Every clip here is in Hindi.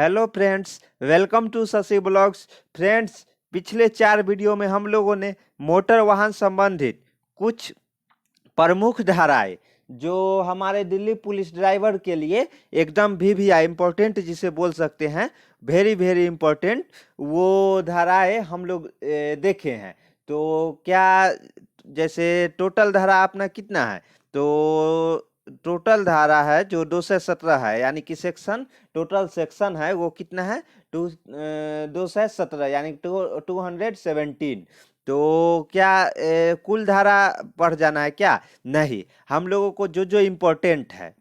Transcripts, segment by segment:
Hello friends, welcome to Shashi blogs. Friends, पिछले 4 वीडियो में हम लोगों ने मोटर वाहन संबंधित कुछ प्रमुख धाराएं जो हमारे दिल्ली पुलिस ड्राइवर के लिए एकदम भी इम्पोर्टेंट जिसे बोल सकते हैं, वेरी वेरी इम्पोर्टेंट, वो धाराएं हम लोग देखे हैं। तो क्या जैसे टोटल धारा अपना कितना है, तो टोटल धारा है जो 217 है, यानी कि सेक्शन, टोटल सेक्शन है वो कितना है, 217, यानी 217। तो क्या कुल धारा पढ़ जाना है क्या? नहीं, हम लोगों को जो इम्पोर्टेंट है,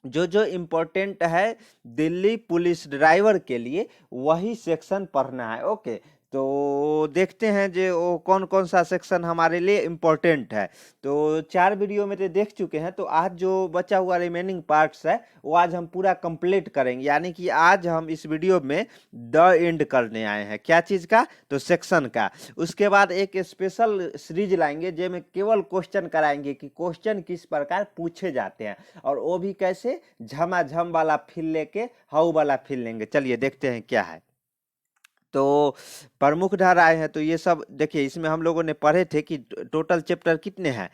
जो इम्पोर्टेंट है दिल्ली पुलिस ड्राइवर के लिए, वही सेक्शन पढ़ना है। ओके, तो देखते हैं जो वो कौन कौन सा सेक्शन हमारे लिए इम्पोर्टेंट है। तो 4 वीडियो में तो देख चुके हैं, तो आज जो बचा हुआ रिमेनिंग पार्ट्स है वो आज हम पूरा कंप्लीट करेंगे, यानी कि आज हम इस वीडियो में द एंड करने आए हैं। क्या चीज़ का? तो सेक्शन का। उसके बाद एक स्पेशल सीरीज लाएंगे जिसमें केवल क्वेश्चन कराएंगे कि क्वेश्चन किस प्रकार पूछे जाते हैं, और वो भी कैसे, झमाझम वाला फील लेके हाउ वाला फील लेंगे। चलिए देखते हैं क्या है। तो प्रमुख धाराएं हैं, तो ये सब देखिए, इसमें हम लोगों ने पढ़े थे कि टोटल चैप्टर कितने हैं।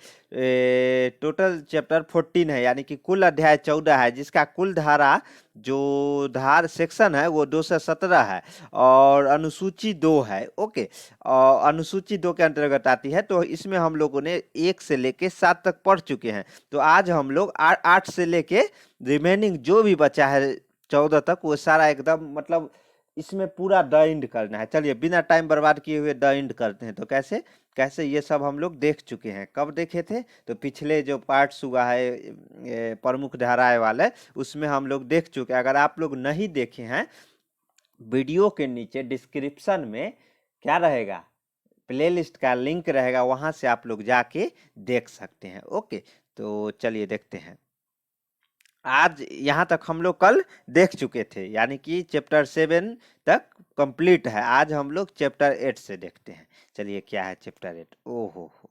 टोटल चैप्टर 14 है, यानी कि कुल अध्याय 14 है, जिसका कुल धारा जो धार सेक्शन है वो 217 है, और अनुसूची 2 है। ओके, और अनुसूची 2 के अंतर्गत आती है। तो इसमें हम लोगों ने 1 से लेके 7 तक पढ़ चुके हैं। तो आज हम लोग 8 से लेके रिमेनिंग जो भी बचा है 14 तक, वो सारा एकदम मतलब इसमें पूरा द एंड करना है। चलिए बिना टाइम बर्बाद किए हुए द एंड करते हैं। तो कैसे कैसे ये सब हम लोग देख चुके हैं। कब देखे थे? तो पिछले जो पार्ट्स हुआ है प्रमुख धाराएं वाले, उसमें हम लोग देख चुके हैं। अगर आप लोग नहीं देखे हैं, वीडियो के नीचे डिस्क्रिप्शन में क्या रहेगा, प्लेलिस्ट का लिंक रहेगा, वहां से आप लोग जाके देख सकते हैं। ओके, तो चलिए देखते हैं। आज यहाँ तक हम लोग कल देख चुके थे, यानी कि चैप्टर 7 तक कंप्लीट है। आज हम लोग चैप्टर 8 से देखते हैं। चलिए क्या है चैप्टर 8? ओहो हो,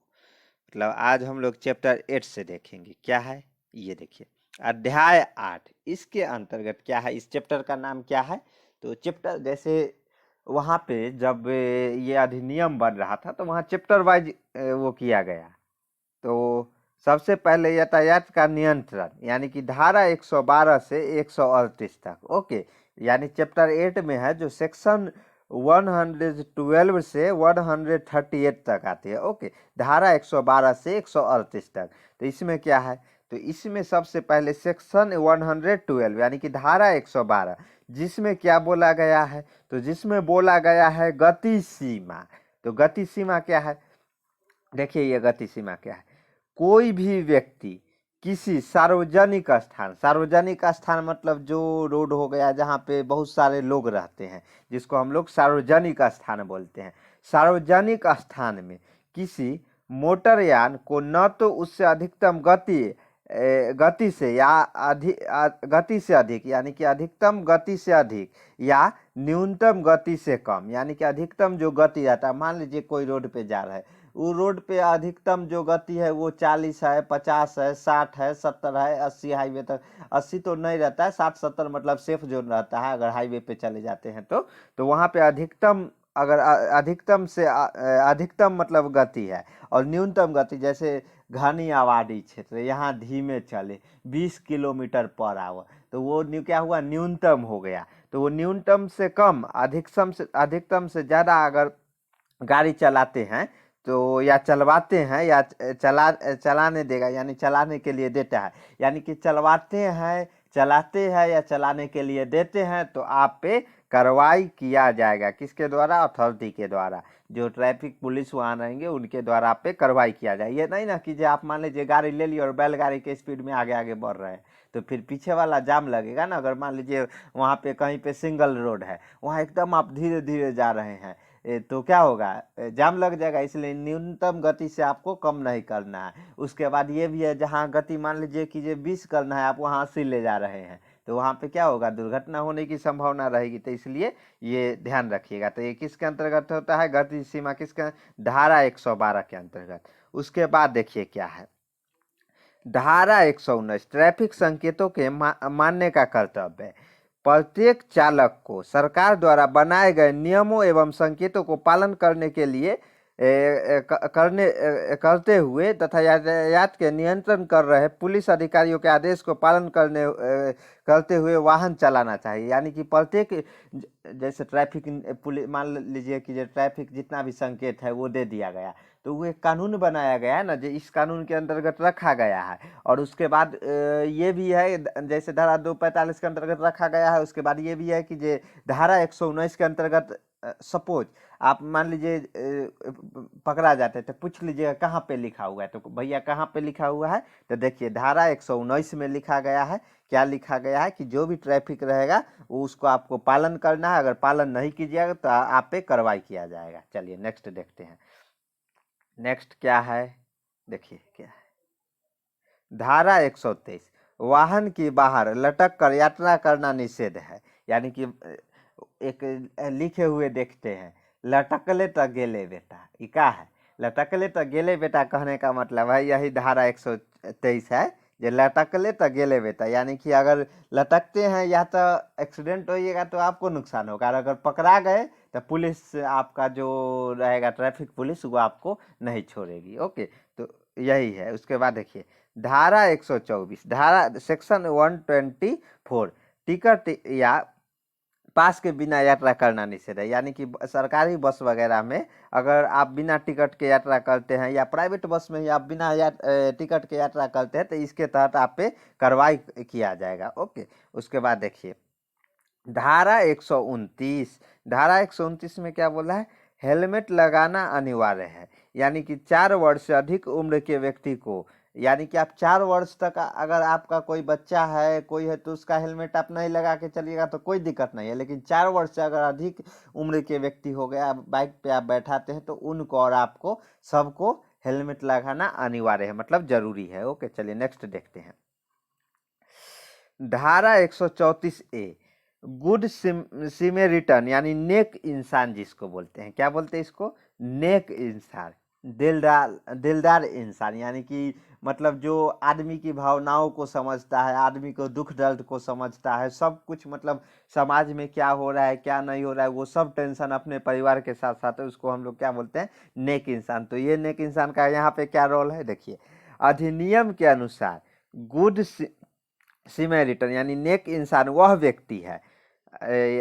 मतलब आज हम लोग चैप्टर 8 से देखेंगे क्या है। ये देखिए, अध्याय 8, इसके अंतर्गत क्या है, इस चैप्टर का नाम क्या है। तो चैप्टर जैसे वहाँ पे जब ये अधिनियम बन रहा था, तो वहाँ चैप्टर वाइज वो किया गया। तो सबसे पहले यातायात का नियंत्रण, यानी कि धारा 112 से 138 तक। ओके, यानी चैप्टर 8 में है जो सेक्शन 112 से 138 तक आती है। ओके, धारा 112 से 138 तक। तो इसमें क्या है, तो इसमें सबसे पहले सेक्शन 112 यानी कि धारा 112, जिसमें क्या बोला गया है, तो जिसमें बोला गया है गति सीमा। तो गति सीमा क्या है, देखिए ये गति सीमा क्या है। कोई भी व्यक्ति किसी सार्वजनिक स्थान, सार्वजनिक स्थान मतलब जो रोड हो गया जहाँ पे बहुत सारे लोग रहते हैं, जिसको हम लोग सार्वजनिक स्थान बोलते हैं। सार्वजनिक स्थान में किसी मोटरयान को न तो उससे अधिकतम गति से या गति से अधिक, यानी कि अधिकतम गति से अधिक, या न्यूनतम गति से कम, यानी कि अधिकतम जो गति रहता है, मान लीजिए कोई रोड पे जा रहा है, वो रोड पे अधिकतम जो गति है वो 40 है, 50 है, 60 है, 70 है, 80 हाईवे तक। 80 तो नहीं रहता है, 60-70 मतलब सेफ जोन रहता है अगर हाईवे पे चले जाते हैं तो वहाँ पे अधिकतम, अगर अधिकतम से अधिकतम मतलब गति है, और न्यूनतम गति जैसे घनी आबादी क्षेत्र, यहाँ धीमे चले 20 किलोमीटर पर आवर, तो वो क्या हुआ, न्यूनतम हो गया। तो वो न्यूनतम से कम, अधिकतम से ज़्यादा अगर गाड़ी चलाते हैं तो, या चलवाते हैं, या चलाने देगा, यानी चलाने के लिए देता है, यानी कि चलवाते हैं, चलाते हैं या चलाने के लिए देते हैं, तो आप पे कार्रवाई किया जाएगा। किसके द्वारा? अथॉरिटी के द्वारा, जो ट्रैफिक पुलिस वहाँ रहेंगे उनके द्वारा आप पे कार्रवाई किया जाए। ये नहीं ना कि जो आप मान लीजिए गाड़ी ले ली और बैलगाड़ी के स्पीड में आगे आगे बढ़ रहे हैं, तो फिर पीछे वाला जाम लगेगा ना। अगर मान लीजिए वहाँ पे कहीं पे सिंगल रोड है, वहाँ एकदम आप धीरे धीरे जा रहे हैं, तो क्या होगा, जाम लग जाएगा। इसलिए न्यूनतम गति से आपको कम नहीं करना है। उसके बाद ये भी है, जहाँ गति मान लीजिए कि ये 20 करना है, आप वहाँ 80 ले जा रहे हैं, तो वहाँ पे क्या होगा, दुर्घटना होने की संभावना रहेगी। तो इसलिए ये ध्यान रखिएगा। तो ये किसके अंतर्गत होता है, गति सीमा किसके, धारा 112 के अंतर्गत। उसके बाद देखिए क्या है, धारा 119, ट्रैफिक संकेतों के मानने का कर्तव्य। प्रत्येक चालक को सरकार द्वारा बनाए गए नियमों एवं संकेतों को पालन करने के लिए करते हुए तथा यातायात के नियंत्रण कर रहे पुलिस अधिकारियों के आदेश को पालन करते हुए वाहन चलाना चाहिए। यानी कि प्रत्येक जैसे ट्रैफिक पुलिस मान लीजिए कि जो ट्रैफिक जितना भी संकेत है वो दे दिया गया, तो वो एक कानून बनाया गया है ना, जो इस कानून के अंतर्गत रखा गया है। और उसके बाद ये भी है जैसे धारा 245 के अंतर्गत रखा गया है। उसके बाद ये भी है कि जो धारा 119 के अंतर्गत सपोज आप मान लीजिए पकड़ा जाते तो पूछ लीजिएगा कहाँ पे लिखा हुआ है, तो भैया कहाँ पे लिखा हुआ है, तो देखिए धारा 119 में लिखा गया है। क्या लिखा गया है कि जो भी ट्रैफिक रहेगा वो उसको आपको पालन करना है, अगर पालन नहीं कीजिएगा तो आप पे कार्रवाई किया जाएगा। चलिए नेक्स्ट देखते हैं। नेक्स्ट क्या है, देखिए क्या है। धारा 123 वाहन की बाहर लटक कर यात्रा करना निषेध है। यानी कि एक लिखे हुए देखते हैं, लटकले तो गेले बेटा, ये क्या है, लटकले तो गेले बेटा कहने का मतलब है यही धारा 123 है, जो लटकले तो गेले बेटा। यानी कि अगर लटकते हैं या तो एक्सीडेंट होइएगा तो आपको नुकसान होगा, और अगर पकड़ा गए तो पुलिस आपका जो रहेगा ट्रैफिक पुलिस वो आपको नहीं छोड़ेगी। ओके, तो यही है। उसके बाद देखिए धारा 124 धारा सेक्शन 124 टिकट या पास के बिना यात्रा करना निषेध है। यानी कि सरकारी बस वगैरह में अगर आप बिना टिकट के यात्रा करते हैं या प्राइवेट बस में ही आप बिना टिकट के यात्रा करते हैं तो इसके तहत आप पे कार्रवाई किया जाएगा। ओके, उसके बाद देखिए धारा 129 धारा 129 में क्या बोला है, हेलमेट लगाना अनिवार्य है। यानी कि 4 वर्ष से अधिक उम्र के व्यक्ति को, यानी कि आप 4 वर्ष तक अगर आपका कोई बच्चा है कोई है तो उसका हेलमेट आप नहीं लगा के चलिएगा तो कोई दिक्कत नहीं है, लेकिन 4 वर्ष से अगर अधिक उम्र के व्यक्ति हो गया, बाइक पे आप बैठाते हैं तो उनको और आपको सबको हेलमेट लगाना अनिवार्य है, मतलब जरूरी है। ओके, चलिए नेक्स्ट देखते हैं। धारा 134A गुड सिमेरिटन यानी नेक इंसान जिसको बोलते हैं, क्या बोलते हैं इसको, नेक इंसान, दिलदार इंसान। यानी कि मतलब जो आदमी की भावनाओं को समझता है, आदमी को दुख दर्द को समझता है, सब कुछ मतलब समाज में क्या हो रहा है क्या नहीं हो रहा है वो सब टेंशन अपने परिवार के साथ साथ है, उसको हम लोग क्या बोलते हैं, नेक इंसान। तो ये नेक इंसान का यहाँ पे क्या रोल है, देखिए अधिनियम के अनुसार गुड सिमेरिटन यानी नेक इंसान वह व्यक्ति है,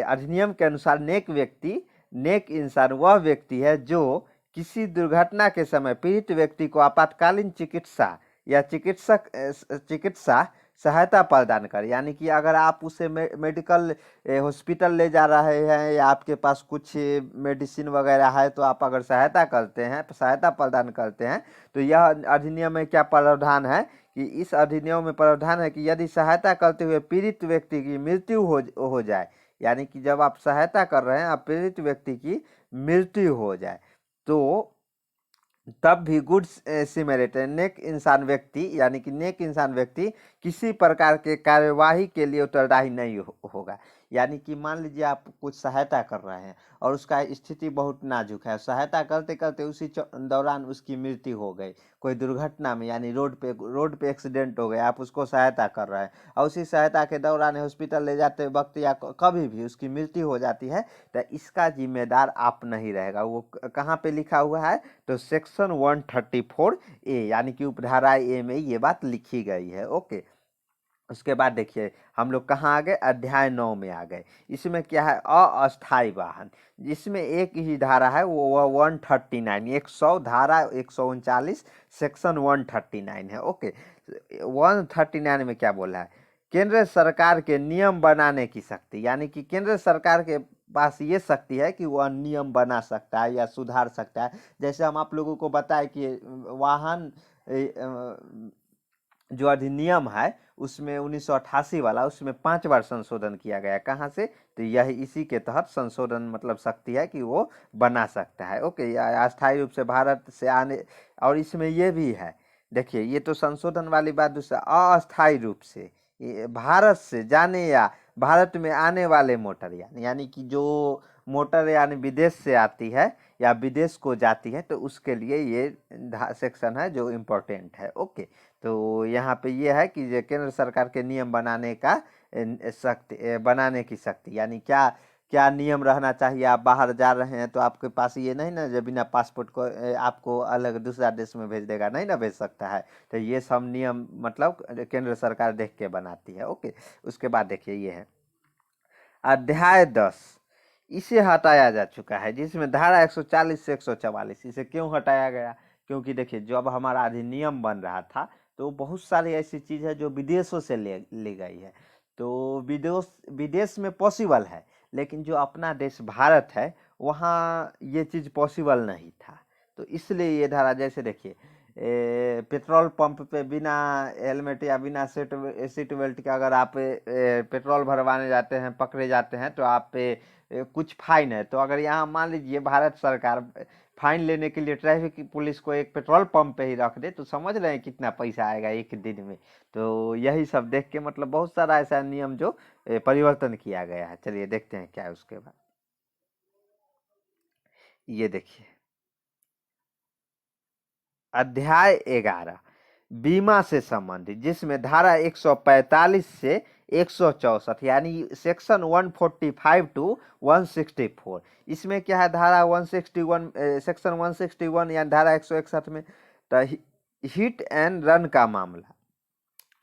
अधिनियम के अनुसार नेक इंसान वह व्यक्ति है जो किसी दुर्घटना के समय पीड़ित व्यक्ति को आपातकालीन चिकित्सा या चिकित्सा सहायता प्रदान करे। यानी कि अगर आप उसे मेडिकल हॉस्पिटल ले जा रहे हैं या आपके पास कुछ मेडिसिन वगैरह है तो आप अगर सहायता प्रदान करते हैं तो यह अधिनियम में क्या प्रावधान है कि इस अधिनियम में प्रावधान है कि यदि सहायता करते हुए पीड़ित व्यक्ति की मृत्यु हो जाए, यानी कि जब आप सहायता कर रहे हैं आप पीड़ित व्यक्ति की मृत्यु हो जाए तो तब भी गुड सिमेरिटन नेक इंसान व्यक्ति यानी कि नेक इंसान व्यक्ति किसी प्रकार के कार्यवाही के लिए उत्तरदायी नहीं होगा। यानी कि मान लीजिए आप कुछ सहायता कर रहे हैं और उसका स्थिति बहुत नाजुक है, सहायता करते करते उसी दौरान उसकी मृत्यु हो गई कोई दुर्घटना में, यानी रोड पे एक्सीडेंट हो गया, आप उसको सहायता कर रहे हैं और उसी सहायता के दौरान हॉस्पिटल ले जाते वक्त या कभी भी उसकी मृत्यु हो जाती है तो इसका जिम्मेदार आप नहीं रहेगा। वो कहाँ पे लिखा हुआ है, तो सेक्शन 134A यानी कि उपधारा ए में ये बात लिखी गई है। ओके, उसके बाद देखिए हम लोग कहाँ आ गए, अध्याय 9 में आ गए। इसमें क्या है, अस्थाई वाहन, जिसमें एक ही धारा है वो 139 100 धारा 139 सेक्शन 139 है। ओके, 139 में क्या बोला है, केंद्र सरकार के नियम बनाने की शक्ति, यानी कि केंद्र सरकार के पास ये शक्ति है कि वह नियम बना सकता है या सुधार सकता है। जैसे हम आप लोगों को बताए कि वाहन जो अधिनियम है उसमें 1988 वाला उसमें 5 बार संशोधन किया गया, कहाँ से, तो यह इसी के तहत संशोधन मतलब शक्ति है कि वो बना सकता है। ओके, अस्थायी रूप से भारत से आने, और इसमें ये भी है देखिए, ये तो संशोधन वाली बात, दूसरा अस्थायी रूप से भारत से जाने या भारत में आने वाले मोटर यानी कि जो मोटर यानी विदेश से आती है या विदेश को जाती है तो उसके लिए ये सेक्शन है जो इम्पोर्टेंट है। ओके, तो यहाँ पे ये है कि केंद्र सरकार के नियम बनाने का शक्ति बनाने की शक्ति, यानी क्या क्या नियम रहना चाहिए। आप बाहर जा रहे हैं तो आपके पास ये नहीं ना जो बिना पासपोर्ट को आपको अलग दूसरा देश में भेज देगा, नहीं ना भेज सकता है। तो ये सब नियम मतलब केंद्र सरकार देख के बनाती है। ओके, उसके बाद देखिए ये है अध्याय 10, इसे हटाया जा चुका है, जिसमें धारा 140 से 144। इसे क्यों हटाया गया? क्योंकि देखिए जब हमारा अधिनियम बन रहा था तो बहुत सारी ऐसी चीज़ है जो विदेशों से ले गई है। तो विदेश में पॉसिबल है, लेकिन जो अपना देश भारत है वहाँ ये चीज़ पॉसिबल नहीं था। तो इसलिए ये धारा, जैसे देखिए पेट्रोल पंप पे बिना हेलमेट या बिना सीट बेल्ट के अगर आप पेट्रोल भरवाने जाते हैं, पकड़े जाते हैं तो आप पे कुछ फाइन है। तो अगर यहाँ मान लीजिए भारत सरकार फाइन लेने के लिए ट्रैफिक पुलिस को एक पेट्रोल पंप पे ही रख दे, तो समझ रहे हैं कितना पैसा आएगा एक दिन में। तो यही सब देख के मतलब बहुत सारा ऐसा नियम जो परिवर्तन किया गया है। चलिए देखते हैं क्या है उसके बाद। ये देखिए अध्याय 11 बीमा से संबंधित, जिसमें धारा 145 से 164 यानी सेक्शन 145 टू 164। इसमें क्या है धारा 161 सेक्शन 161 या धारा 161 में तो हिट एंड रन का मामला,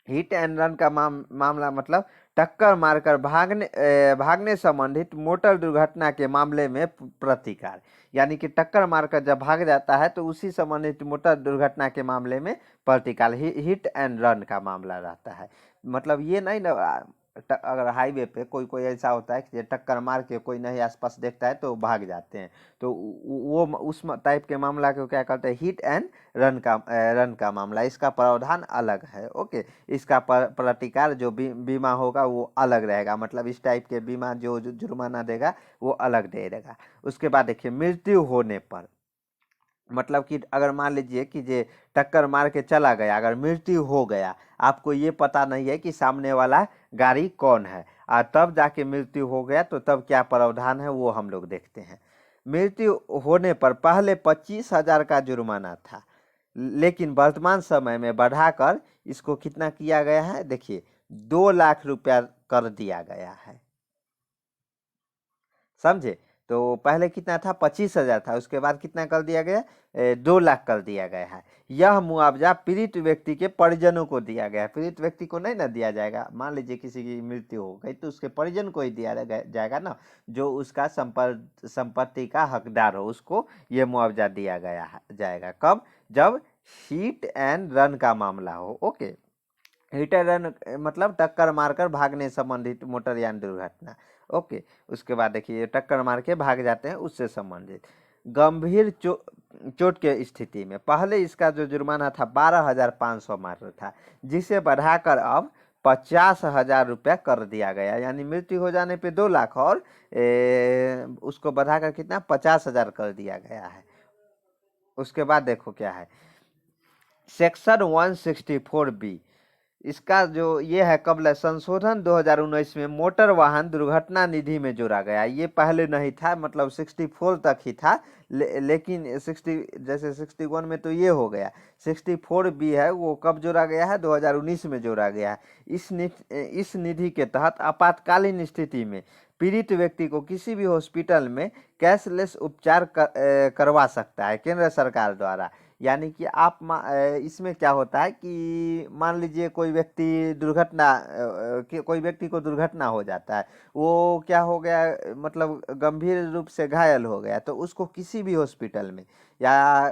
हिट एंड रन का मामला मतलब टक्कर मारकर भागने संबंधित मोटर दुर्घटना के मामले में प्रतिकार, यानी कि टक्कर मारकर जब भाग जाता है तो उसी संबंधित मोटर दुर्घटना के मामले में प्रतिकार हिट एंड रन का मामला रहता है। मतलब ये नहीं ना अगर हाईवे पे कोई कोई ऐसा होता है कि टक्कर मार के कोई नहीं आसपास देखता है तो भाग जाते हैं, तो वो उस टाइप के मामला को क्या करते हैं हिट एंड रन का मामला, इसका प्रावधान अलग है। ओके, इसका प्रतिकार जो बीमा होगा वो अलग रहेगा, मतलब इस टाइप के बीमा जो जुर्माना देगा वो अलग देगा। उसके बाद देखिए मृत्यु होने पर, मतलब कि अगर मान लीजिए कि जे टक्कर मार के चला गया, अगर मृत्यु हो गया, आपको ये पता नहीं है कि सामने वाला गाड़ी कौन है, और तब जाके मृत्यु हो गया, तो तब क्या प्रावधान है वो हम लोग देखते हैं। मृत्यु होने पर पहले 25,000 का जुर्माना था, लेकिन वर्तमान समय में बढ़ाकर इसको कितना किया गया है, देखिए 2 लाख रुपया कर दिया गया है। समझे? तो पहले कितना था, 25,000 था, उसके बाद कितना कर दिया गया, 2 लाख कर दिया गया है। यह मुआवजा पीड़ित व्यक्ति के परिजनों को दिया गया है। पीड़ित व्यक्ति को नहीं ना दिया जाएगा, मान लीजिए किसी की मृत्यु हो गई तो उसके परिजन को ही दिया जाएगा ना, जो उसका संपत्ति का हकदार हो, उसको ये मुआवजा दिया जाएगा। कब? जब हिट एंड रन का मामला हो। ओके, हिट एंड रन मतलब टक्कर मारकर भागने संबंधित मोटरयान दुर्घटना। ओके, उसके बाद देखिए टक्कर मार के भाग जाते हैं उससे संबंधित गंभीर चोट के स्थिति में, पहले इसका जो जुर्माना था 12,500 मात्र था, जिसे बढ़ाकर अब 50,000 रुपया कर दिया गया, यानी मृत्यु हो जाने पे 2 लाख और उसको बढ़ाकर कितना 50,000 कर दिया गया है। उसके बाद देखो क्या है सेक्शन 164B, इसका जो ये है कब संशोधन 2019 में मोटर वाहन दुर्घटना निधि में जोड़ा गया। ये पहले नहीं था, मतलब 64 तक ही था, लेकिन 60 जैसे 61 में तो ये हो गया, 64B है वो कब जोड़ा गया है, 2019 में जोड़ा गया है। इस निधि के तहत आपातकालीन स्थिति में पीड़ित व्यक्ति को किसी भी हॉस्पिटल में कैशलेस उपचार करवा सकता है केंद्र सरकार द्वारा। यानी कि आप इसमें क्या होता है कि मान लीजिए कोई व्यक्ति को दुर्घटना हो जाता है, वो क्या हो गया मतलब गंभीर रूप से घायल हो गया, तो उसको किसी भी हॉस्पिटल में या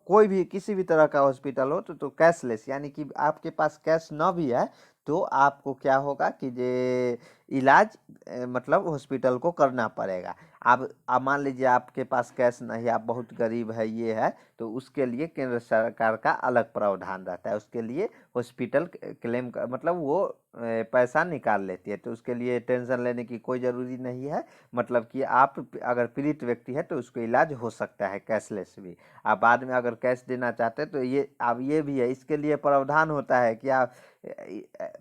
कोई भी किसी भी तरह का हॉस्पिटल हो तो कैशलेस, यानी कि आपके पास कैश न भी है तो आपको क्या होगा कि जे इलाज मतलब हॉस्पिटल को करना पड़ेगा। आप मान लीजिए आपके पास कैश नहीं, आप बहुत गरीब है ये है, तो उसके लिए केंद्र सरकार का अलग प्रावधान रहता है, उसके लिए हॉस्पिटल क्लेम का मतलब वो पैसा निकाल लेती है, तो उसके लिए टेंशन लेने की कोई ज़रूरी नहीं है। मतलब कि आप अगर पीड़ित व्यक्ति है तो उसको इलाज हो सकता है कैशलेस भी। आप बाद में अगर कैश देना चाहते हैं तो ये अब ये भी है, इसके लिए प्रावधान होता है कि आप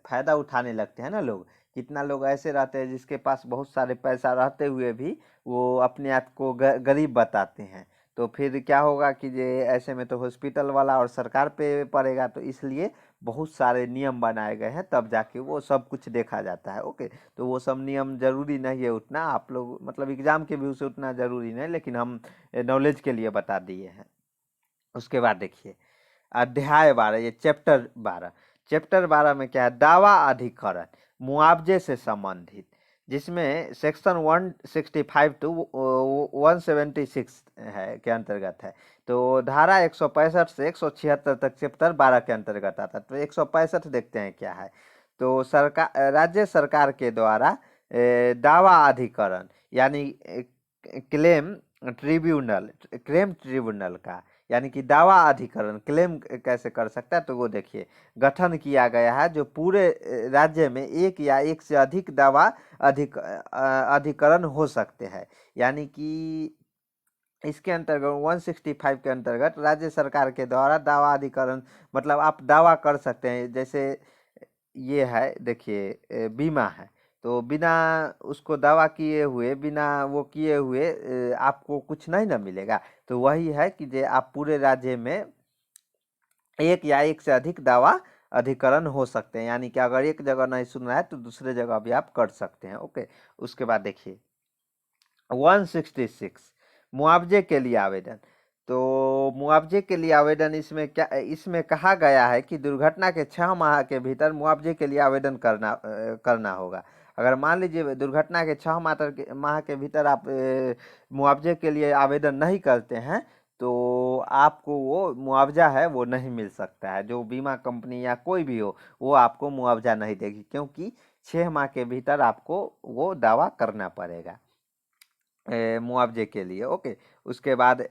फ़ायदा उठाने लगते हैं ना लोग। कितना लोग ऐसे रहते हैं जिसके पास बहुत सारे पैसा रहते हुए भी वो अपने आप को गरीब बताते हैं, तो फिर क्या होगा कि ये ऐसे में तो हॉस्पिटल वाला और सरकार पे पड़ेगा, तो इसलिए बहुत सारे नियम बनाए गए हैं, तब जाके वो सब कुछ देखा जाता है। ओके, तो वो सब नियम जरूरी नहीं है उतना, आप लोग मतलब एग्जाम के व्यू से उतना जरूरी नहीं, लेकिन हम नॉलेज के लिए बता दिए हैं। उसके बाद देखिए अध्याय 12, ये चैप्टर 12 में क्या है, दावा अधिकरण, मुआवजे से संबंधित, जिसमें सेक्शन 165 टू 176 है के अंतर्गत है। तो धारा 165 से 176 तक चैप्टर 12 के अंतर्गत आता है। तो 165 देखते हैं क्या है। तो सरकार, राज्य सरकार के द्वारा दावा अधिकरण यानी क्लेम ट्रिब्यूनल का, यानी कि दावा अधिकरण क्लेम कैसे कर सकता है, तो वो देखिए गठन किया गया है, जो पूरे राज्य में एक या एक से अधिक दावा अधिकरण हो सकते हैं। यानी कि इसके अंतर्गत 165 के अंतर्गत राज्य सरकार के द्वारा दावा अधिकरण, मतलब आप दावा कर सकते हैं। जैसे ये है देखिए बीमा है, तो बिना उसको दावा किए हुए, बिना वो किए हुए आपको कुछ नहीं ना मिलेगा। तो वही है कि जे आप पूरे राज्य में एक या एक से अधिक दावा अधिकरण हो सकते हैं, यानी कि अगर एक जगह नहीं सुन रहा है तो दूसरे जगह भी आप कर सकते हैं। ओके, उसके बाद देखिए 166 मुआवजे के लिए आवेदन। तो मुआवजे के लिए आवेदन, इसमें क्या, इसमें कहा गया है कि दुर्घटना के 6 माह के भीतर मुआवजे के लिए आवेदन करना होगा। अगर मान लीजिए दुर्घटना के 6 माह के भीतर आप मुआवजे के लिए आवेदन नहीं करते हैं, तो आपको वो मुआवजा है वो नहीं मिल सकता है। जो बीमा कंपनी या कोई भी हो, वो आपको मुआवजा नहीं देगी, क्योंकि 6 माह के भीतर आपको वो दावा करना पड़ेगा मुआवजे के लिए। ओके, उसके बाद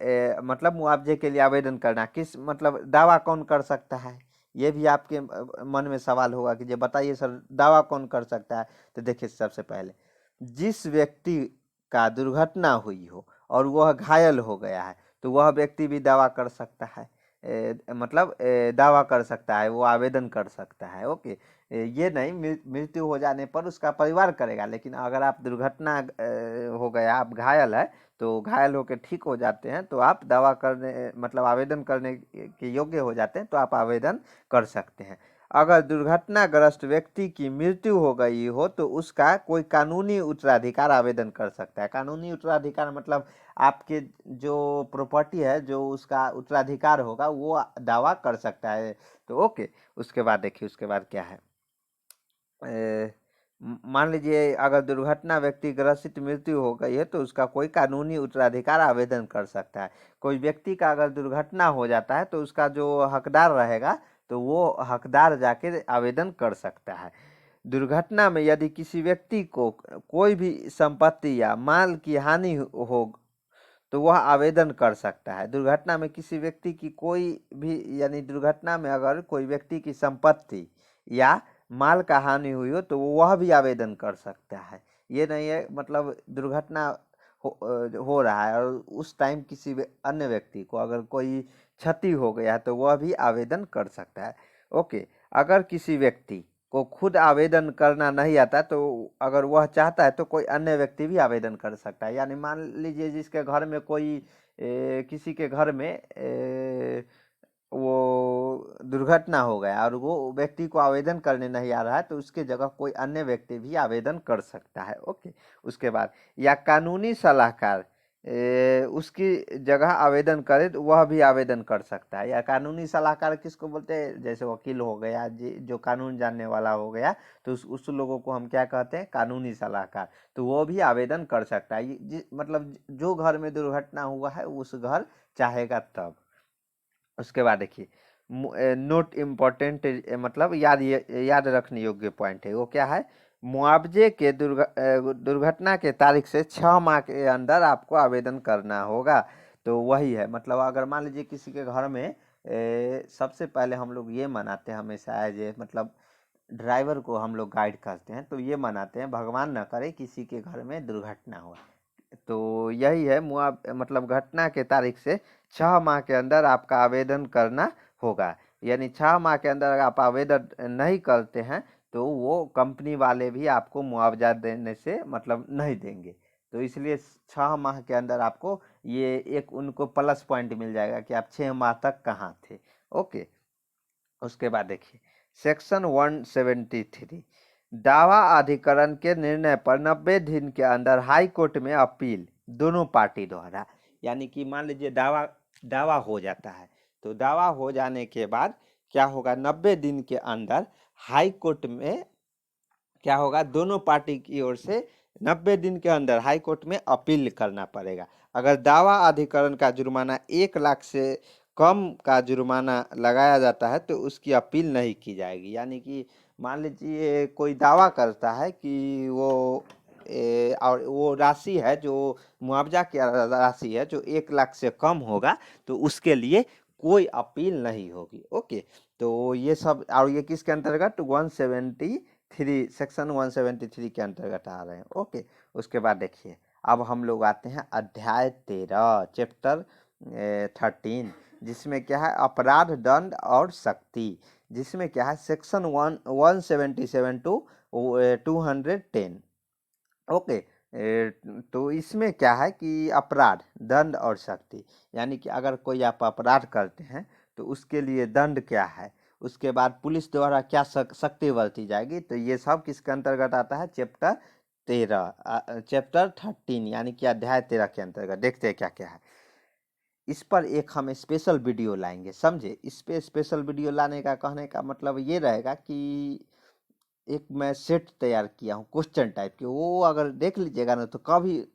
मतलब मुआवजे के लिए आवेदन करना, किस मतलब दावा कौन कर सकता है, ये भी आपके मन में सवाल होगा कि ये बताइए सर दावा कौन कर सकता है। तो देखिए सबसे पहले जिस व्यक्ति का दुर्घटना हुई हो और वह घायल हो गया है, तो वह व्यक्ति भी दावा कर सकता है, मतलब दावा कर सकता है, वो आवेदन कर सकता है। ओके, ये नहीं मृत्यु हो जाने पर उसका परिवार करेगा, लेकिन अगर आप दुर्घटना हो गया, आप घायल है, तो घायल होकर ठीक हो जाते हैं, तो आप दावा करने मतलब आवेदन करने के योग्य हो जाते हैं, तो आप आवेदन कर सकते हैं। अगर दुर्घटनाग्रस्त व्यक्ति की मृत्यु हो गई हो, तो उसका कोई कानूनी उत्तराधिकार आवेदन कर सकता है। कानूनी उत्तराधिकार मतलब आपके जो प्रॉपर्टी है, जो उसका उत्तराधिकार होगा, वो दावा कर सकता है। तो ओके, उसके बाद देखिए उसके बाद क्या है, मान लीजिए अगर दुर्घटना व्यक्ति ग्रसित मृत्यु हो गई है, तो उसका कोई कानूनी उत्तराधिकार आवेदन कर सकता है। कोई व्यक्ति का अगर दुर्घटना हो जाता है, तो उसका जो हकदार रहेगा, तो वो हकदार जाके आवेदन कर सकता है। दुर्घटना में यदि किसी व्यक्ति को कोई भी संपत्ति या माल की हानि हो, तो वह आवेदन कर सकता है। दुर्घटना में किसी व्यक्ति की कोई भी, यानी दुर्घटना में अगर कोई व्यक्ति की संपत्ति या माल का हानि हुई हो, तो वह भी आवेदन कर सकता है। ये नहीं है मतलब दुर्घटना हो रहा है और उस टाइम किसी अन्य व्यक्ति को अगर कोई क्षति हो गया, तो वह भी आवेदन कर सकता है। ओके, अगर किसी व्यक्ति को खुद आवेदन करना नहीं आता, तो अगर वह चाहता है तो कोई अन्य व्यक्ति भी आवेदन कर सकता है। यानी मान लीजिए जिसके घर में कोई किसी के घर में वो दुर्घटना हो गया और वो व्यक्ति को आवेदन करने नहीं आ रहा है, तो उसके जगह कोई अन्य व्यक्ति भी आवेदन कर सकता है। ओके, उसके बाद या कानूनी सलाहकार उसकी जगह आवेदन करे, तो वह भी आवेदन कर सकता है। या कानूनी सलाहकार किसको बोलते हैं, जैसे वकील हो गया, जो कानून जानने वाला हो गया, तो उस लोगों को हम क्या कहते हैं, कानूनी सलाहकार। तो वो भी आवेदन कर सकता है, मतलब जो घर में दुर्घटना हुआ है उस घर चाहेगा तब। उसके बाद देखिए नोट इम्पोर्टेंट, मतलब याद रखने योग्य पॉइंट है, वो क्या है, मुआवजे के दुर्घटना के तारीख से 6 माह के अंदर आपको आवेदन करना होगा। तो वही है, मतलब अगर मान लीजिए किसी के घर में सबसे पहले हम लोग ये मनाते हैं हमेशा, एज मतलब ड्राइवर को हम लोग गाइड करते हैं, तो ये मनाते हैं भगवान न करे किसी के घर में दुर्घटना हो। तो यही है मतलब घटना के तारीख से 6 माह के अंदर आपका आवेदन करना होगा। यानी 6 माह के अंदर अगर आप आवेदन नहीं करते हैं, तो वो कंपनी वाले भी आपको मुआवजा देने से मतलब नहीं देंगे। तो इसलिए 6 माह के अंदर आपको ये एक उनको प्लस पॉइंट मिल जाएगा कि आप 6 माह तक कहाँ थे। ओके, उसके बाद देखिए सेक्शन 173 दावा अधिकरण के निर्णय पर 90 दिन के अंदर हाई कोर्ट में अपील दोनों पार्टी द्वारा। यानी कि मान लीजिए दावा हो जाता है, तो दावा हो जाने के बाद क्या होगा, 90 दिन के अंदर हाई कोर्ट में क्या होगा, दोनों पार्टी की ओर से 90 दिन के अंदर हाई कोर्ट में अपील करना पड़ेगा। अगर दावा अधिकरण का जुर्माना 1 लाख से कम का जुर्माना लगाया जाता है तो उसकी अपील नहीं की जाएगी। यानी कि मान लीजिए कोई दावा करता है कि और वो राशि है जो मुआवजा की राशि है जो 1 लाख से कम होगा, तो उसके लिए कोई अपील नहीं होगी। ओके, तो ये सब, और ये किसके अंतर्गत, 173 सेक्शन 173 के अंतर्गत आ रहे हैं। ओके, उसके बाद देखिए अब हम लोग आते हैं अध्याय 13 चैप्टर 13, जिसमें क्या है, अपराध दंड और शक्ति, जिसमें क्या है सेक्शन 177 टू 210। ओके, तो इसमें क्या है कि अपराध दंड और शक्ति, यानी कि अगर कोई आप अपराध करते हैं तो उसके लिए दंड क्या है, उसके बाद पुलिस द्वारा क्या शक्ति बरती जाएगी, तो ये सब किसके अंतर्गत आता है, चैप्टर 13 यानी कि अध्याय 13 के अंतर्गत। देखते हैं क्या क्या है। इस पर एक हम स्पेशल वीडियो लाएंगे, समझे। इस पे स्पेशल वीडियो लाने का कहने का मतलब ये रहेगा कि एक मैं सेट तैयार किया हूँ क्वेश्चन टाइप के, वो अगर देख लीजिएगा ना तो कभी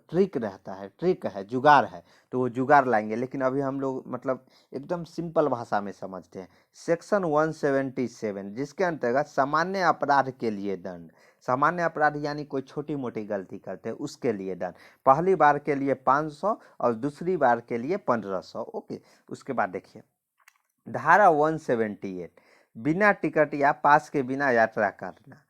ट्रिक रहता है, ट्रिक है, जुगाड़ है, तो वो जुगाड़ लाएंगे। लेकिन अभी हम लोग मतलब एकदम सिंपल भाषा में समझते हैं। सेक्शन 177 जिसके अंतर्गत सामान्य अपराध के लिए दंड, सामान्य अपराध यानी कोई छोटी मोटी गलती करते हैं उसके लिए दंड, पहली बार के लिए 500 और दूसरी बार के लिए 1500। ओके, उसके बाद देखिए धारा 178 बिना टिकट या पास के बिना यात्रा करना,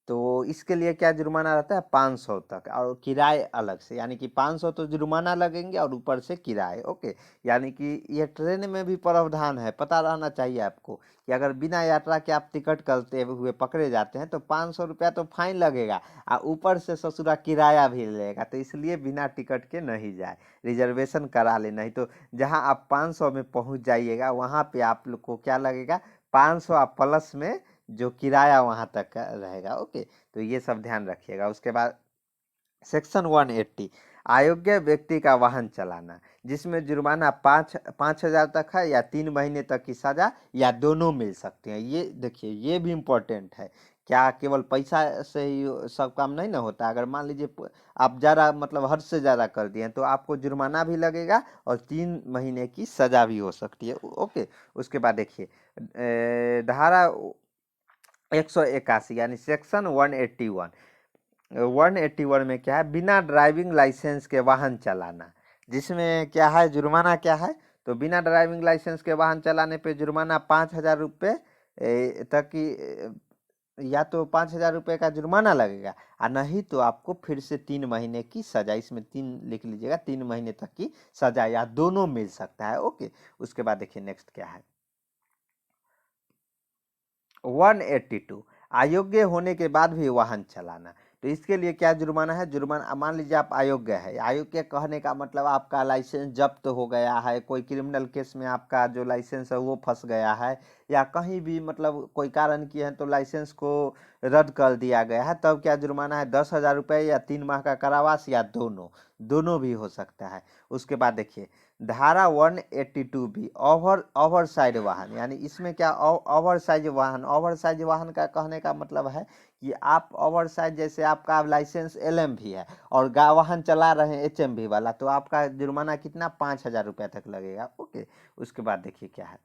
तो इसके लिए क्या जुर्माना रहता है, 500 तक, और किराए अलग से, यानी कि 500 तो जुर्माना लगेंगे और ऊपर से किराए। ओके, यानी कि ये ट्रेन में भी प्रावधान है, पता रहना चाहिए आपको कि अगर बिना यात्रा के आप टिकट करते हुए पकड़े जाते हैं तो 500 रुपया तो फाइन लगेगा और ऊपर से ससुरा किराया भी लगेगा। तो इसलिए बिना टिकट के नहीं जाए, रिजर्वेशन करा ले, नहीं तो जहाँ आप 500 में पहुँच जाइएगा वहाँ पे आप लोग को क्या लगेगा, 500 आप प्लस में जो किराया वहां तक का रहेगा। ओके, तो ये सब ध्यान रखिएगा। उसके बाद सेक्शन 180 अयोग्य व्यक्ति का वाहन चलाना, जिसमें जुर्माना 5,000 तक है या 3 महीने तक की सजा या दोनों मिल सकते हैं। ये देखिए ये भी इम्पोर्टेंट है, क्या केवल पैसा से ही सब काम नहीं ना होता। अगर मान लीजिए आप ज़्यादा मतलब हद से ज़्यादा कर दिए तो आपको जुर्माना भी लगेगा और 3 महीने की सजा भी हो सकती है। ओके, उसके बाद देखिए धारा 181 यानी सेक्शन 181 में क्या है, बिना ड्राइविंग लाइसेंस के वाहन चलाना, जिसमें क्या है जुर्माना क्या है, तो बिना ड्राइविंग लाइसेंस के वाहन चलाने पे जुर्माना 5,000 रुपये तक की, या तो 5,000 रुपये का जुर्माना लगेगा और नहीं तो आपको फिर से 3 महीने की सजा, इसमें 3 लिख लीजिएगा, 3 महीने तक की सजा या दोनों मिल सकता है। ओके, उसके बाद देखिए नेक्स्ट क्या है, 182 अयोग्य होने के बाद भी वाहन चलाना, तो इसके लिए क्या जुर्माना है, जुर्माना मान लीजिए आप अयोग्य है, अयोग्य कहने का मतलब आपका लाइसेंस जब्त हो गया है, कोई क्रिमिनल केस में आपका जो लाइसेंस है वो फंस गया है, या कहीं भी मतलब कोई कारण किए हैं तो लाइसेंस को रद्द कर दिया गया है, तब क्या जुर्माना है, 10,000 रुपये या 3 माह का कारावास या दोनों, दोनों भी हो सकता है। उसके बाद देखिए धारा 182 भी ओवर साइड वाहन, यानी इसमें क्या ओवर साइज वाहन, ओवर साइज वाहन का कहने का मतलब है कि आप ओवर साइज, जैसे आपका लाइसेंस LMV है और वाहन चला रहे हैं HMV वाला, तो आपका जुर्माना कितना, 5,000 रुपया तक लगेगा। ओके, उसके बाद देखिए क्या है,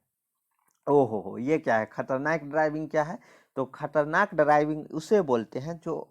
ओहो हो, ये क्या है, खतरनाक ड्राइविंग क्या है, तो खतरनाक ड्राइविंग उसे बोलते हैं जो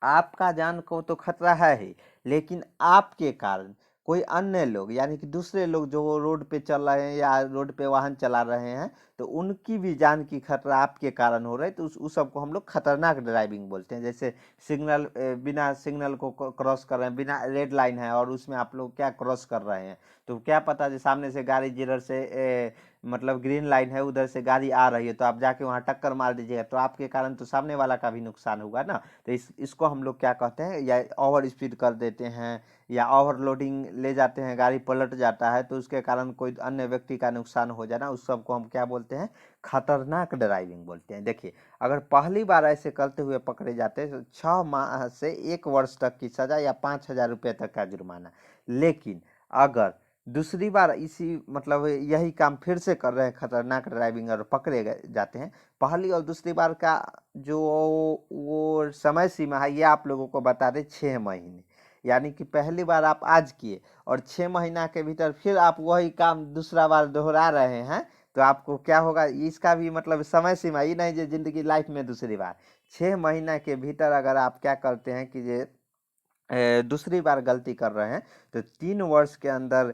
आपका जान को तो खतरा है ही, लेकिन आपके कारण कोई अन्य लोग यानी कि दूसरे लोग जो रोड पे चल रहे हैं या रोड पे वाहन चला रहे हैं तो उनकी भी जान की खतरा आपके कारण हो रहा है, तो उस सबको हम लोग खतरनाक ड्राइविंग बोलते हैं। जैसे सिग्नल बिना सिग्नल को क्रॉस कर रहे हैं, बिना रेड लाइन है और उसमें आप लोग क्या क्रॉस कर रहे हैं, तो क्या पता जो सामने से गाड़ी जिधर से मतलब ग्रीन लाइन है, उधर से गाड़ी आ रही है तो आप जाके वहाँ टक्कर मार दीजिएगा तो आपके कारण तो सामने वाला का भी नुकसान होगा ना। तो इसको हम लोग क्या कहते हैं, या ओवर स्पीड कर देते हैं या ओवरलोडिंग ले जाते हैं, गाड़ी पलट जाता है तो उसके कारण कोई अन्य व्यक्ति का नुकसान हो जाना, उस सब को हम क्या बोलते हैं, खतरनाक ड्राइविंग बोलते हैं। देखिए अगर पहली बार ऐसे करते हुए पकड़े जाते हैं तो 6 माह से 1 वर्ष तक की सजा या 5,000 रुपये तक का जुर्माना। लेकिन अगर दूसरी बार इसी मतलब यही काम फिर से कर रहे हैं, खतरनाक ड्राइविंग, और पकड़े जाते हैं, पहली और दूसरी बार का जो वो समय सीमा है ये आप लोगों को बता दें 6 महीने। यानी कि पहली बार आप आज किए और 6 महीना के भीतर फिर आप वही काम दूसरा बार दोहरा रहे हैं तो आपको क्या होगा, इसका भी मतलब समय सीमा ही नहीं जो जिंदगी लाइफ में दूसरी बार 6 महीना के भीतर अगर आप क्या करते हैं कि ये दूसरी बार गलती कर रहे हैं तो 3 वर्ष के अंदर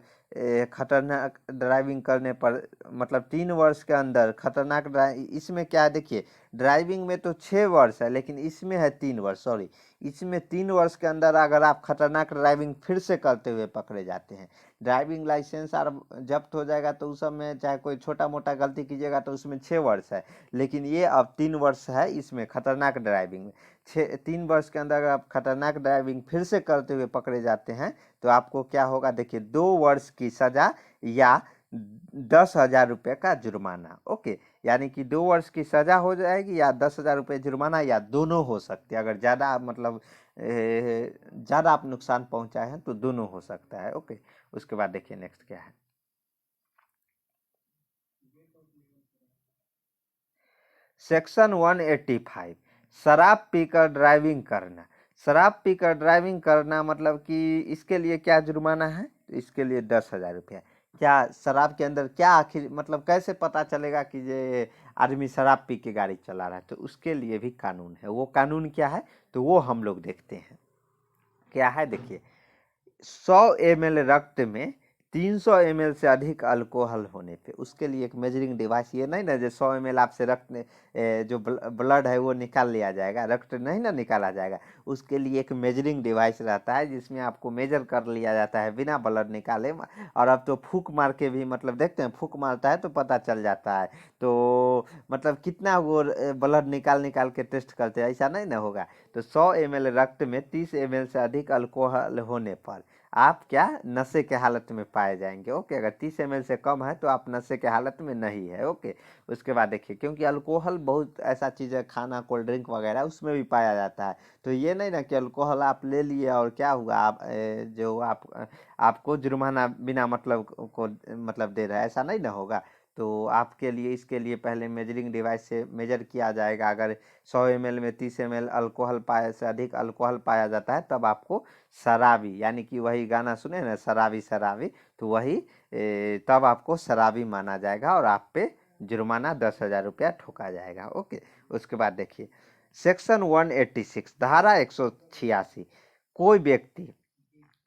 खतरनाक ड्राइविंग करने पर, मतलब 3 वर्ष के अंदर खतरनाक इसमें क्या है देखिए, ड्राइविंग में तो 6 वर्ष है लेकिन इसमें है 3 वर्ष, सॉरी, इसमें 3 वर्ष के अंदर अगर आप खतरनाक ड्राइविंग फिर से करते हुए पकड़े जाते हैं, ड्राइविंग लाइसेंस और जब्त हो जाएगा तो उस समय चाहे कोई छोटा मोटा गलती कीजिएगा तो उसमें 6 वर्ष है, लेकिन ये अब 3 वर्ष है इसमें खतरनाक ड्राइविंग में। 3 वर्ष के अंदर अगर आप खतरनाक ड्राइविंग फिर से करते हुए पकड़े जाते हैं तो आपको क्या होगा, देखिए 2 वर्ष की सजा या 10,000 रुपये का जुर्माना। ओके, यानी कि 2 वर्ष की सजा हो जाएगी या 10,000 रुपये जुर्माना, या दोनों हो सकते हैं। अगर ज़्यादा मतलब ज़्यादा आप नुकसान पहुंचाए हैं तो दोनों हो सकता है। ओके, उसके बाद देखिए नेक्स्ट क्या है। सेक्शन 185, शराब पीकर ड्राइविंग करना। शराब पीकर ड्राइविंग करना मतलब कि इसके लिए क्या जुर्माना है, तो इसके लिए 10,000 रुपया। क्या शराब के अंदर क्या आखिर मतलब कैसे पता चलेगा कि ये आदमी शराब पी के गाड़ी चला रहा है, तो उसके लिए भी कानून है। वो कानून क्या है तो वो हम लोग देखते हैं क्या है। देखिए 100 ml रक्त में 300 ml से अधिक अल्कोहल होने पे उसके लिए एक मेजरिंग डिवाइस, ये नहीं ना जो 100 ml आपसे रक्त जो ब्लड है वो निकाल लिया जाएगा, रक्त नहीं ना निकाला जाएगा, उसके लिए एक मेजरिंग डिवाइस रहता है जिसमें आपको मेजर कर लिया जाता है बिना ब्लड निकाले। और अब तो फूंक मार के भी मतलब देखते हैं, फूंक मारता है तो पता चल जाता है, तो मतलब कितना वो ब्लड निकाल निकाल के टेस्ट करते हैं, ऐसा नहीं ना होगा। तो 100 ml रक्त में 30 ml से अधिक अल्कोहल होने पर आप क्या नशे के हालत में पाए जाएंगे। ओके, अगर 30 ml से कम है तो आप नशे के हालत में नहीं है। ओके, उसके बाद देखिए क्योंकि अल्कोहल बहुत ऐसा चीज़ है, खाना कोल्ड ड्रिंक वगैरह उसमें भी पाया जाता है, तो ये नहीं ना कि अल्कोहल आप ले लिए और क्या हुआ, आप जो आपको जुर्माना बिना मतलब को मतलब दे रहा है, ऐसा नहीं ना होगा। तो आपके लिए इसके लिए पहले मेजरिंग डिवाइस से मेजर किया जाएगा। अगर 100 ml में 30 ml अल्कोहल पाए से अधिक अल्कोहल पाया जाता है तब आपको शराबी, यानी कि वही गाना सुने ना शराबी शराबी, तो वही तब आपको शराबी माना जाएगा और आप पे जुर्माना 10,000 रुपया ठोका जाएगा। ओके, उसके बाद देखिए सेक्शन 186 धारा 186, कोई व्यक्ति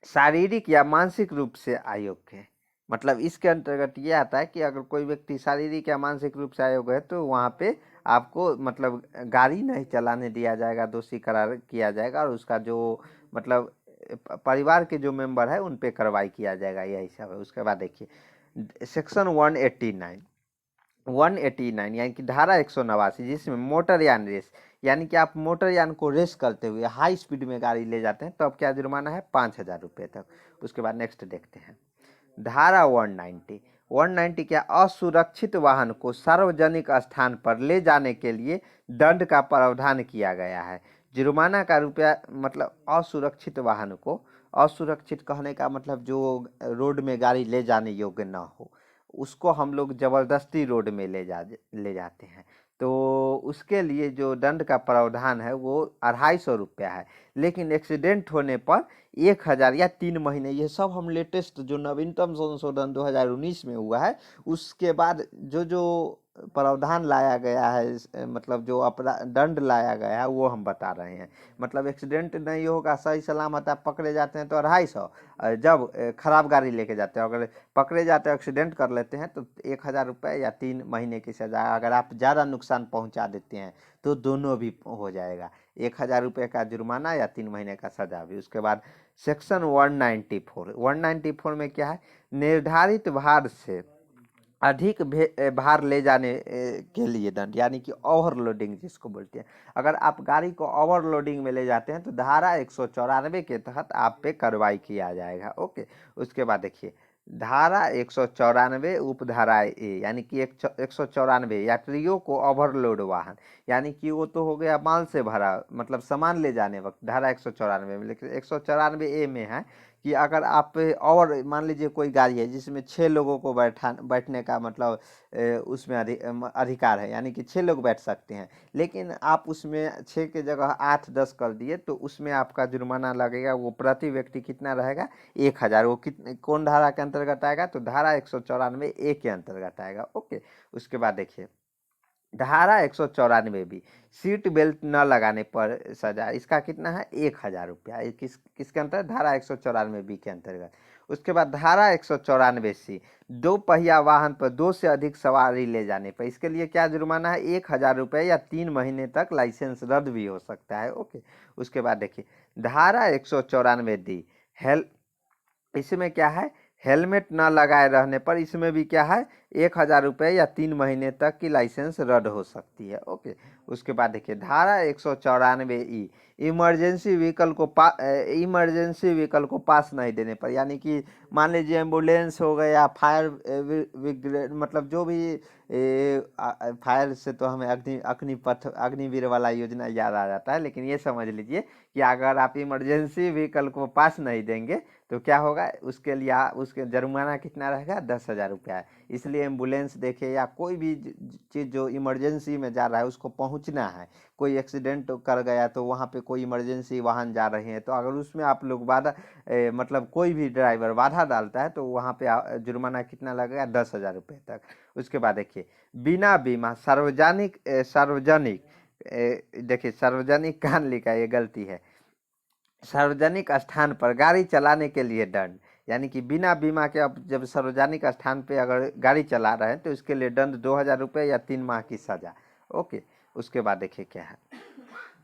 शारीरिक या मानसिक रूप से अयोग्य है, मतलब इसके अंतर्गत ये आता है कि अगर कोई व्यक्ति शारीरिक या मानसिक रूप से अयोग्य है तो वहाँ पे आपको मतलब गाड़ी नहीं चलाने दिया जाएगा, दोषी करार किया जाएगा और उसका जो मतलब परिवार के जो मेंबर है उन पे कार्रवाई किया जाएगा, यही सब है। उसके बाद देखिए सेक्शन 189 यानी कि धारा 189 जिसमें मोटरयान रेस, यानी कि आप मोटरयान को रेस करते हुए हाई स्पीड में गाड़ी ले जाते हैं तो अब क्या जुर्माना है 5,000 रुपये तक। उसके बाद नेक्स्ट देखते हैं धारा 190 क्या, असुरक्षित वाहन को सार्वजनिक स्थान पर ले जाने के लिए दंड का प्रावधान किया गया है। जुर्माना का रुपया मतलब असुरक्षित वाहन को, असुरक्षित कहने का मतलब जो रोड में गाड़ी ले जाने योग्य ना हो उसको हम लोग जबरदस्ती रोड में ले जाते हैं, तो उसके लिए जो दंड का प्रावधान है वो 250 रुपया है। लेकिन एक्सीडेंट होने पर 1,000 या 3 महीने, ये सब हम लेटेस्ट जो नवीनतम संशोधन 2019 में हुआ है उसके बाद जो जो प्रावधान लाया गया है, मतलब जो अपराध दंड लाया गया है वो हम बता रहे हैं। मतलब एक्सीडेंट नहीं होगा, सही सलामत आप पकड़े जाते हैं तो 250, जब खराब गाड़ी लेके जाते हैं अगर पकड़े जाते हैं एक्सीडेंट कर लेते हैं तो 1,000 रुपये या 3 महीने की सजा। अगर आप ज़्यादा नुकसान पहुंचा देते हैं तो दोनों भी हो जाएगा, 1,000 रुपये का जुर्माना या 3 महीने का सजा भी। उसके बाद सेक्शन 194 में क्या है, निर्धारित भार से अधिक भार ले जाने के लिए दंड, यानी कि ओवरलोडिंग जिसको बोलते हैं। अगर आप गाड़ी को ओवरलोडिंग में ले जाते हैं तो धारा 194 के तहत आप पे कार्रवाई किया जाएगा। ओके, उसके बाद देखिए धारा 194 उपधारा ए, यानी कि 194 यात्रियों को ओवरलोड वाहन, यानी कि वो तो हो गया माल से भरा, मतलब सामान ले जाने वक्त धारा 194 में। लेकिन 194 ए में है कि अगर आप और मान लीजिए कोई गाड़ी है जिसमें 6 लोगों को बैठने का मतलब उसमें अधिकार है, यानी कि 6 लोग बैठ सकते हैं, लेकिन आप उसमें 6 के जगह 8-10 कर दिए तो उसमें आपका जुर्माना लगेगा। वो प्रति व्यक्ति कितना रहेगा? 1,000। वो कितने कौन धारा के अंतर्गत आएगा? तो धारा 194 ए के अंतर्गत आएगा। ओके, उसके बाद देखिए धारा 194 भी सीट बेल्ट न लगाने पर सजा, इसका कितना है? 1,000 रुपया। किसके अंतर्गत? धारा 194 बी के अंतर्गत। उसके बाद धारा 194 सी, 2 पहिया वाहन पर 2 से अधिक सवारी ले जाने पर, इसके लिए क्या जुर्माना है? 1,000 रुपये या 3 महीने तक लाइसेंस रद्द भी हो सकता है। ओके, उसके बाद देखिए धारा 194 डी, इसमें क्या है? हेलमेट ना लगाए रहने पर इसमें भी क्या है? 1,000 रुपये या 3 महीने तक की लाइसेंस रद्द हो सकती है। ओके, उसके बाद देखिए धारा 194 ई, इमरजेंसी व्हीकल को पास नहीं देने पर, यानी कि मान लीजिए एम्बुलेंस हो गया, फायर ब्रिगेड, मतलब जो भी फायर से तो हमें अग्निपथ अग्निवीर वाला योजना याद आ जाता है, लेकिन ये समझ लीजिए कि अगर आप इमरजेंसी व्हीकल को पास नहीं देंगे तो क्या होगा? उसके लिए उसके जुर्माना कितना रहेगा? 10,000 रुपया। इसलिए एम्बुलेंस देखे या कोई भी चीज़ जो इमरजेंसी में जा रहा है उसको पहुंचना है, कोई एक्सीडेंट कर गया तो वहाँ पे कोई इमरजेंसी वाहन जा रहे हैं तो अगर उसमें आप लोग मतलब कोई भी ड्राइवर बाधा डालता है तो वहाँ पे जुर्माना कितना लगेगा? 10,000 रुपये तक। उसके बाद देखिए बिना बीमा देखिए सार्वजनिक कान लिखा, ये गलती है। सार्वजनिक स्थान पर गाड़ी चलाने के लिए दंड, यानी कि बिना बीमा के आप जब सार्वजनिक स्थान पे अगर गाड़ी चला रहे हैं तो इसके लिए दंड 2,000 रुपये या 3 माह की सजा। ओके, उसके बाद देखिए क्या है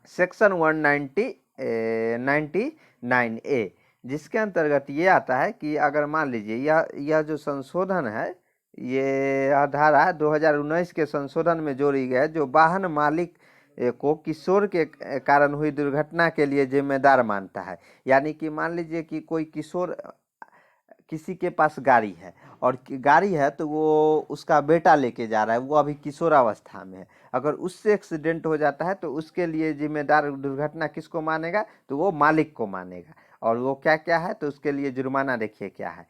सेक्शन 199 ए, जिसके अंतर्गत ये आता है कि अगर मान लीजिए यह जो संशोधन है, ये धारा 2019 के संशोधन में जोड़ी गई है, जो वाहन मालिक को किशोर के कारण हुई दुर्घटना के लिए जिम्मेदार मानता है। यानी कि मान लीजिए कि कोई किशोर, किसी के पास गाड़ी है और गाड़ी है तो वो उसका बेटा लेके जा रहा है, वो अभी किशोरावस्था में है, अगर उससे एक्सीडेंट हो जाता है तो उसके लिए जिम्मेदार दुर्घटना किसको मानेगा? तो वो मालिक को मानेगा। और वो क्या क्या है? तो उसके लिए जुर्माना देखिए क्या है,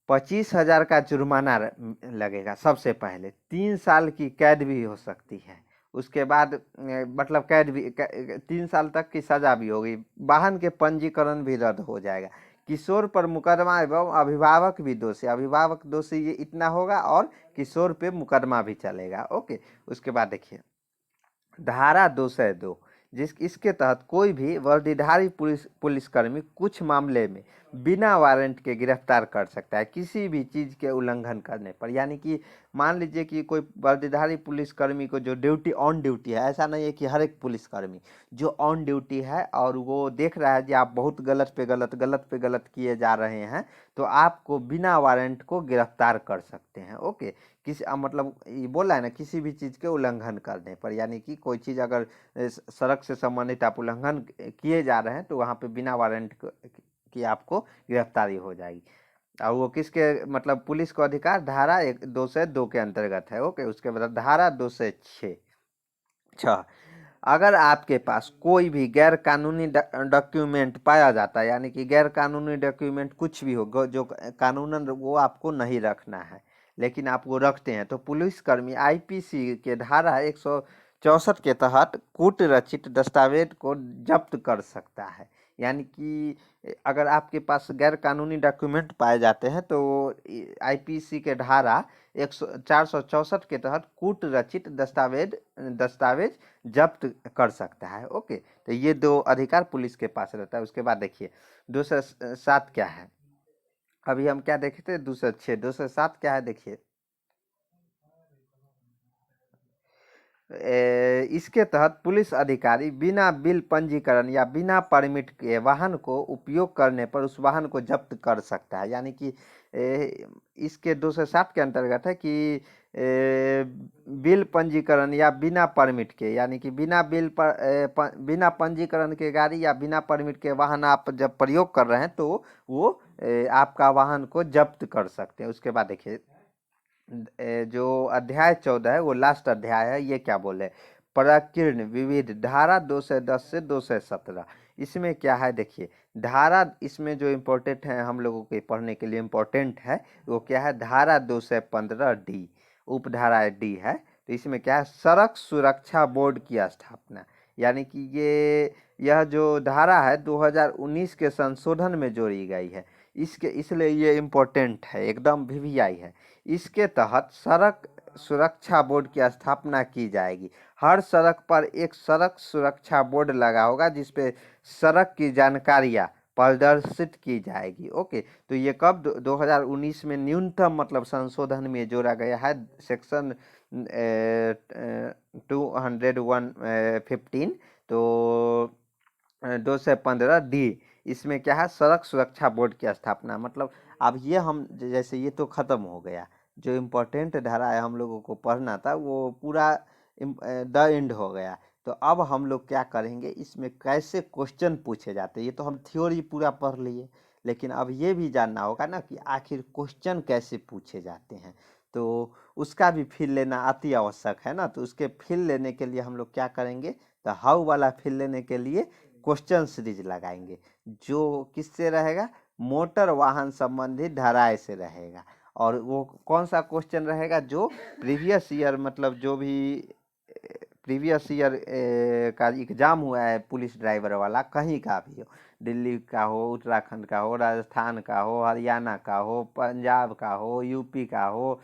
25,000 का जुर्माना लगेगा सबसे पहले, 3 साल की कैद भी हो सकती है। उसके बाद मतलब कैद भी 3 साल तक की सजा भी होगी, वाहन के पंजीकरण भी रद्द हो जाएगा। किशोर पर मुकदमा एवं अभिभावक भी दोषी, अभिभावक दोषी ये इतना होगा, और किशोर पे मुकदमा भी चलेगा। ओके, उसके बाद देखिए धारा 202, इसके तहत कोई भी वर्दीधारी पुलिसकर्मी कुछ मामले में बिना वारंट के गिरफ्तार कर सकता है किसी भी चीज़ के उल्लंघन करने पर। यानी कि मान लीजिए कि कोई वर्दीधारी पुलिसकर्मी को जो ऑन ड्यूटी है, ऐसा नहीं है कि हर एक पुलिसकर्मी जो ऑन ड्यूटी है और वो देख रहा है कि आप बहुत गलत पे गलत किए जा रहे हैं, तो आपको बिना वारंट को गिरफ्तार कर सकते हैं। ओके, मतलब ये बोला है ना, किसी भी चीज़ के उल्लंघन करने पर, यानी कि कोई चीज़ अगर सड़क से संबंधित आप उल्लंघन किए जा रहे हैं तो वहाँ पे बिना वारंट की आपको गिरफ्तारी हो जाएगी। और वो किसके मतलब पुलिस को अधिकार धारा 202 के अंतर्गत है। ओके, उसके बाद धारा 206, अगर आपके पास कोई भी गैर कानूनी डॉक्यूमेंट पाया जाता है, यानी कि गैर कानूनी डॉक्यूमेंट कुछ भी हो जो कानूनन वो आपको नहीं रखना है लेकिन आप वो रखते हैं, तो पुलिसकर्मी आईपीसी के धारा 164 के तहत कूट रचित दस्तावेज को जब्त कर सकता है। यानी कि अगर आपके पास गैर कानूनी डॉक्यूमेंट पाए जाते हैं तो आईपीसी के धारा 464 के तहत कूट रचित दस्तावेज जब्त कर सकता है। ओके, तो ये 2 अधिकार पुलिस के पास रहता है। उसके बाद देखिए 207 क्या है, अभी हम क्या देखे थे? 206, 207 क्या है देखिए, इसके तहत पुलिस अधिकारी बिना बिल पंजीकरण या बिना परमिट के वाहन को उपयोग करने पर उस वाहन को जब्त कर सकता है। यानी कि इसके 260 के अंतर्गत है कि बिल पंजीकरण या बिना परमिट के, यानी कि बिना बिल पर बिना पंजीकरण के गाड़ी या बिना परमिट के वाहन आप जब प्रयोग कर रहे हैं तो वो आपका वाहन को जब्त कर सकते हैं। उसके बाद देखिए जो अध्याय 14 है वो लास्ट अध्याय है। ये क्या बोले, प्रकीर्ण विविध धारा 210 से 217। इसमें क्या है देखिए, धारा इसमें जो इम्पोर्टेंट है हम लोगों के पढ़ने के लिए इम्पोर्टेंट है वो क्या है, धारा 215 डी, उपधारा डी है। तो इसमें क्या है, सड़क सुरक्षा बोर्ड की स्थापना। यानी कि यह जो धारा है 2019 के संशोधन में जोड़ी गई है, इसके इसलिए ये इम्पोर्टेंट है, एकदम वीवीआई है। इसके तहत सड़क सुरक्षा बोर्ड की स्थापना की जाएगी। हर सड़क पर एक सड़क सुरक्षा बोर्ड लगा होगा जिसपे सड़क की जानकारियां प्रदर्शित की जाएगी। ओके, तो ये कब 2019 में न्यूनतम मतलब संशोधन में जोड़ा गया है, सेक्शन 215। तो 215 डी, इसमें क्या है, सड़क सुरक्षा बोर्ड की स्थापना। मतलब अब ये हम जैसे ये तो खत्म हो गया, जो इम्पोर्टेंट धारा है हम लोगों को पढ़ना था वो पूरा द एंड हो गया। तो अब हम लोग क्या करेंगे, इसमें कैसे क्वेश्चन पूछे जाते हैं। ये तो हम थ्योरी पूरा पढ़ लिए, लेकिन अब ये भी जानना होगा ना कि आखिर क्वेश्चन कैसे पूछे जाते हैं। तो उसका भी फील लेना अति आवश्यक है ना। तो उसके फील लेने के लिए हम लोग क्या करेंगे, तो हाउ वाला फील लेने के लिए क्वेश्चन सीरीज लगाएंगे, जो किससे रहेगा, मोटर वाहन संबंधी धाराएं से रहेगा। और वो कौन सा क्वेश्चन रहेगा, जो प्रीवियस ईयर मतलब जो भी प्रीवियस ईयर का एग्जाम हुआ है पुलिस ड्राइवर वाला, कहीं का भी हो, दिल्ली का हो, उत्तराखंड का हो, राजस्थान का हो, हरियाणा का हो, पंजाब का हो, यूपी का हो,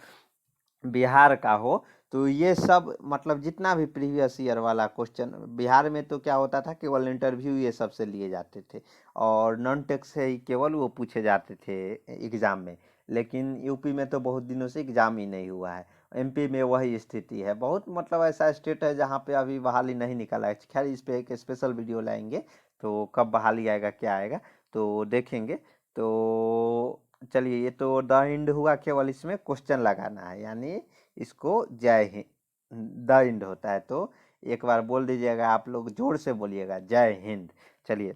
बिहार का हो, तो ये सब मतलब जितना भी प्रीवियस ईयर वाला क्वेश्चन, बिहार में तो क्या होता था, केवल इंटरव्यू ये सब से लिए जाते थे और नॉन टेक्स्ट से ही केवल वो पूछे जाते थे एग्ज़ाम में। लेकिन यूपी में तो बहुत दिनों से एग्ज़ाम ही नहीं हुआ है, एमपी में वही स्थिति है। बहुत मतलब ऐसा स्टेट है जहाँ पे अभी बहाली नहीं निकाला है। खैर इस पे एक स्पेशल वीडियो लाएंगे, तो कब बहाली आएगा क्या आएगा तो देखेंगे। तो चलिए, ये तो द एंड हुआ, केवल इसमें क्वेश्चन लगाना है, यानी इसको जय हिंद द एंड होता है। तो एक बार बोल दीजिएगा, आप लोग जोर से बोलिएगा, जय हिंद। चलिए,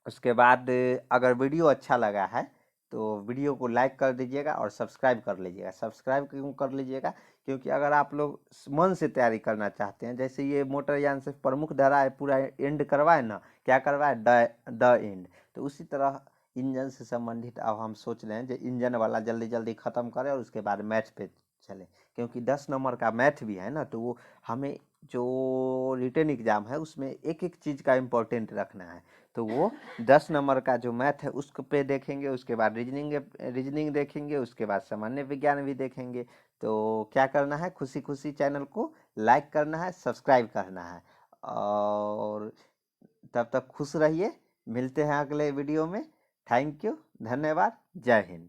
उसके बाद अगर वीडियो अच्छा लगा है तो वीडियो को लाइक कर दीजिएगा और सब्सक्राइब कर लीजिएगा। सब्सक्राइब क्यों कर लीजिएगा, क्योंकि अगर आप लोग मन से तैयारी करना चाहते हैं, जैसे ये मोटरयान से प्रमुख धारा है पूरा एंड करवाए ना, क्या करवाए, द एंड। तो उसी तरह इंजन से संबंधित अब हम सोच रहे हैं जो इंजन वाला जल्दी जल्दी ख़त्म करें और उसके बाद मैथ पे चले, क्योंकि 10 नंबर का मैथ भी है ना। तो वो हमें जो रिटन एग्ज़ाम है उसमें एक एक चीज़ का इम्पोर्टेंट रखना है। तो वो 10 नंबर का जो मैथ है उस पे देखेंगे, उसके बाद रीजनिंग देखेंगे, उसके बाद सामान्य विज्ञान भी देखेंगे। तो क्या करना है, खुशी खुशी चैनल को लाइक करना है, सब्सक्राइब करना है। और तब तक खुश रहिए, मिलते हैं अगले वीडियो में। थैंक यू, धन्यवाद, जय हिंद।